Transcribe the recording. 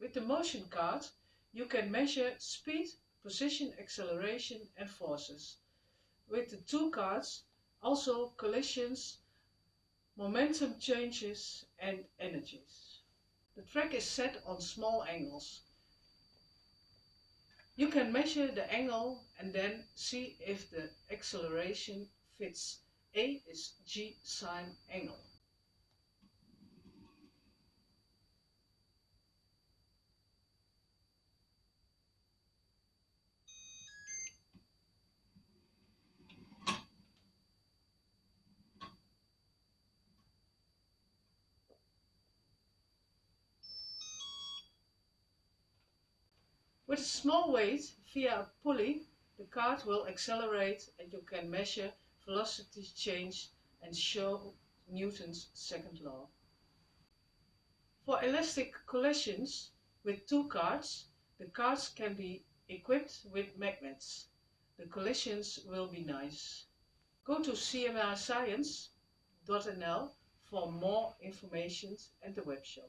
With the motion cart, you can measure speed, position, acceleration and forces. With the two carts, also collisions, momentum changes and energies. The track is set on small angles. You can measure the angle and then see if the acceleration fits. A is G sine angle. With a small weight, via a pulley, the cart will accelerate and you can measure velocity change and show Newton's second law. For elastic collisions with two carts, the carts can be equipped with magnets. The collisions will be nice. Go to cmascience.nl for more information and the webshop.